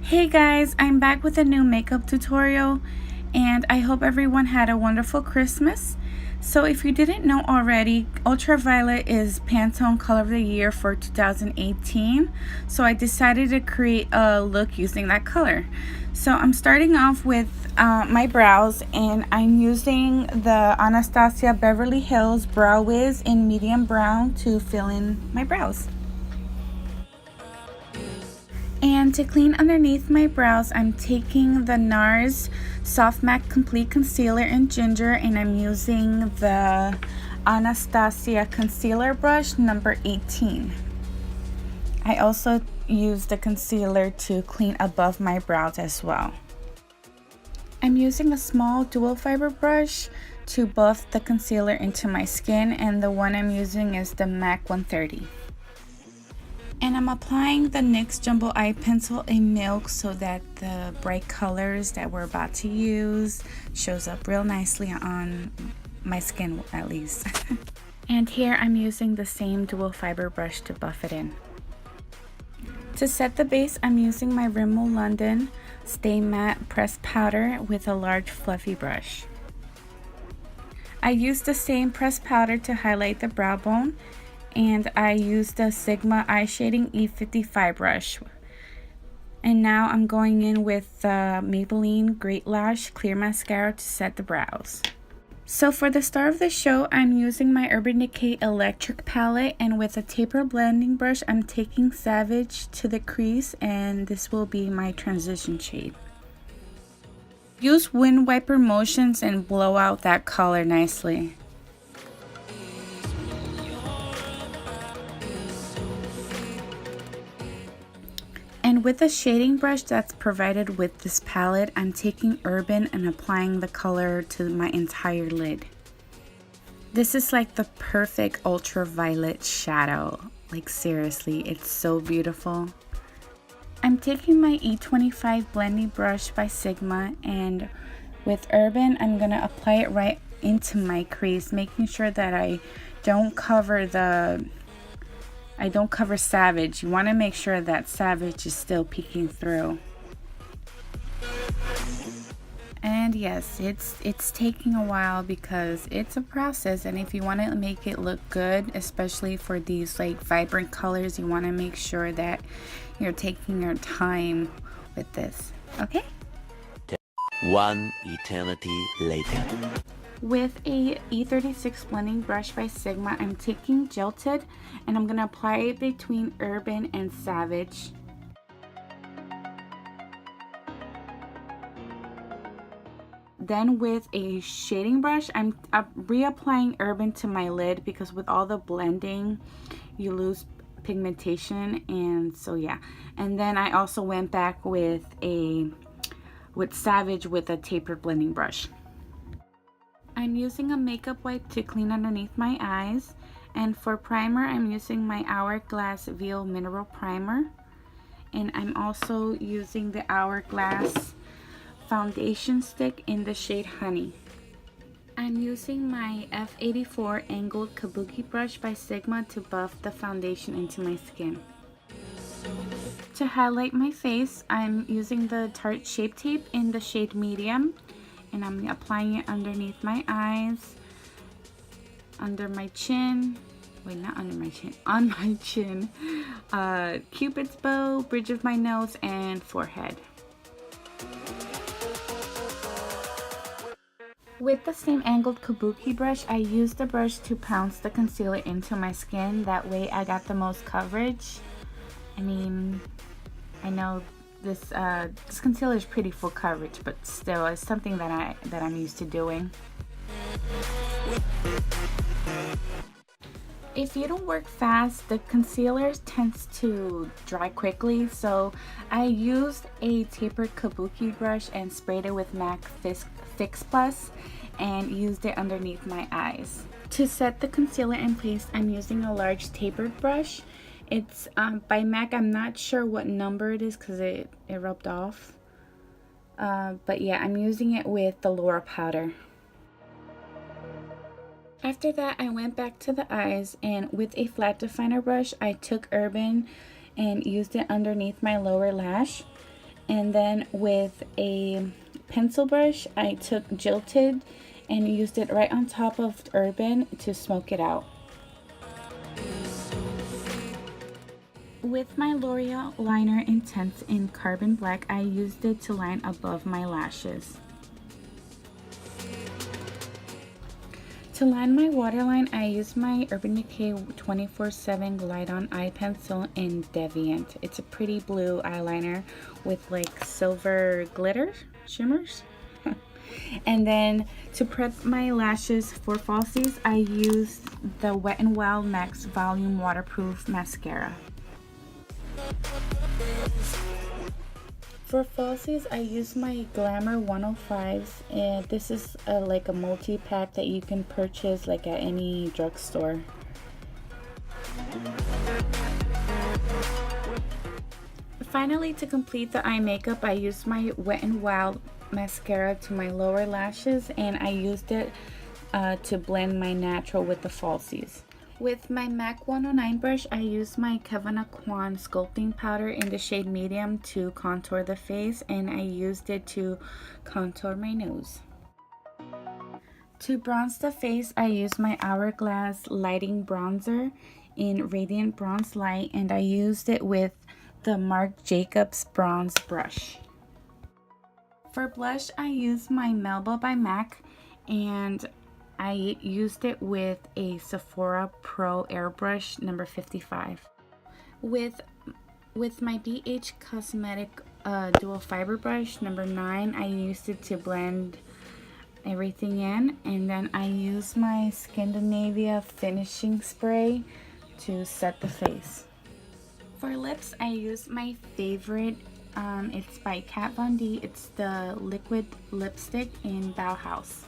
Hey guys, I'm back with a new makeup tutorial and I hope everyone had a wonderful Christmas. So if you didn't know already, Ultraviolet is Pantone Color of the Year for 2018. So I decided to create a look using that color. So I'm starting off with my brows, and I'm using the Anastasia Beverly Hills Brow Wiz in medium brown to fill in my brows. And to clean underneath my brows, I'm taking the NARS Soft Matte Complete Concealer in Ginger, and I'm using the Anastasia Concealer Brush number 18. I also use the concealer to clean above my brows as well. I'm using a small dual fiber brush to buff the concealer into my skin, and the one I'm using is the MAC 130. And I'm applying the NYX Jumbo Eye Pencil in Milk so that the bright colors that we're about to use shows up real nicely on my skin, at least. And here I'm using the same dual fiber brush to buff it in. To set the base, I'm using my Rimmel London Stay Matte Pressed Powder with a large fluffy brush. I used the same pressed powder to highlight the brow bone, and I used the Sigma Eye Shading E55 brush. And now I'm going in with the Maybelline Great Lash Clear Mascara to set the brows. So for the start of the show, I'm using my Urban Decay Electric palette, and with a taper blending brush, I'm taking Savage to the crease, and this will be my transition shade. Use wind wiper motions and blow out that color nicely. And with the shading brush that's provided with this palette, I'm taking Urban and applying the color to my entire lid. This is like the perfect ultraviolet shadow. Like seriously, it's so beautiful. I'm taking my E25 blending brush by Sigma, and with Urban, I'm gonna apply it right into my crease, making sure that I don't cover Savage. You want to make sure that Savage is still peeking through. And yes, it's taking a while because it's a process, and if you want to make it look good, especially for these like vibrant colors, you want to make sure that you're taking your time with this. Okay? One eternity later. With a E36 blending brush by Sigma, I'm taking Jilted, and I'm going to apply it between Urban and Savage. Then with a shading brush, I'm reapplying Urban to my lid because with all the blending, you lose pigmentation, and so yeah. And then I also went back with Savage with a tapered blending brush. I'm using a makeup wipe to clean underneath my eyes, and for primer I'm using my Hourglass Veil Mineral Primer, and I'm also using the Hourglass foundation stick in the shade Honey. I'm using my F84 angled kabuki brush by Sigma to buff the foundation into my skin. To highlight my face, I'm using the Tarte Shape Tape in the shade Medium, and I'm applying it underneath my eyes, under my chin, not under my chin, on my chin, Cupid's bow, bridge of my nose, and forehead. With the same angled kabuki brush, I used the brush to pounce the concealer into my skin. That way I got the most coverage. I mean, I know this concealer is pretty full coverage, but still, it's something that I'm used to doing. If you don't work fast, the concealer tends to dry quickly, so I used a tapered kabuki brush and sprayed it with MAC Fix Plus and used it underneath my eyes. To set the concealer in place, I'm using a large tapered brush. It's by MAC. I'm not sure what number it is because it rubbed off. But yeah, I'm using it with the Laura powder. After that, I went back to the eyes, and with a flat definer brush, I took Urban and used it underneath my lower lash. And then with a pencil brush, I took Jilted and used it right on top of Urban to smoke it out. With my L'Oreal liner Intense in Carbon Black, I used it to line above my lashes. To line my waterline, I used my Urban Decay 24/7 Glide On Eye Pencil in Deviant. It's a pretty blue eyeliner with like silver glitter shimmers. And then to prep my lashes for falsies, I used the Wet n Wild Max Volume Waterproof Mascara. For falsies, I use my Glamour 105s, and this is like a multi-pack that you can purchase like at any drugstore. Finally, to complete the eye makeup, I used my Wet n Wild mascara to my lower lashes, and I used it to blend my natural with the falsies. With my MAC 109 brush, I used my Kevin Aucoin sculpting powder in the shade medium to contour the face, and I used it to contour my nose. To bronze the face, I used my Hourglass Lighting Bronzer in Radiant Bronze Light, and I used it with the Marc Jacobs bronze brush. For blush, I used my Melba by MAC, and I used it with a Sephora Pro Airbrush number 55. With my BH Cosmetic Dual Fiber Brush number 9, I used it to blend everything in, and then I used my Scandinavia Finishing Spray to set the face. For lips, I used my favorite, it's by Kat Von D. It's the liquid lipstick in Bauhaus.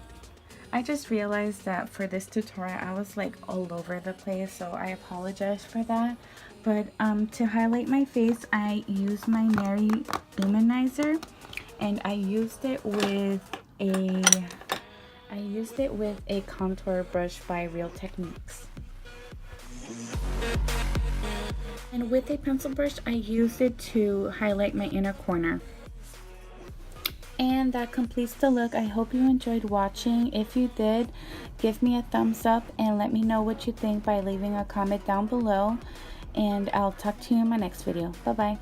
I just realized that for this tutorial I was like all over the place, so I apologize for that. But to highlight my face, I used my Mary Luminizer, and I used it with a contour brush by Real Techniques. And with a pencil brush, I used it to highlight my inner corner. And that completes the look. I hope you enjoyed watching. If you did, give me a thumbs up and let me know what you think by leaving a comment down below. And I'll talk to you in my next video. Bye bye.